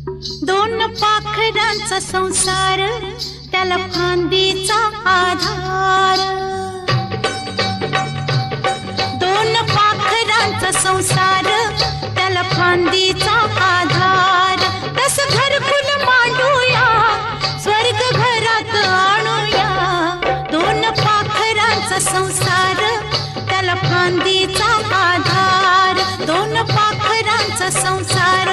दोन पाखरांचा संसार, त्याला फांदीचा आधार. दोन पाखरांचा संसार, त्याला फांदीचा आधार. तस घरकुल मांडूया, स्वर्ग घरात आणूया. दोन पाखरांचा संसार, त्याला फांदीचा आधार. दोन पाखरांचा संसार,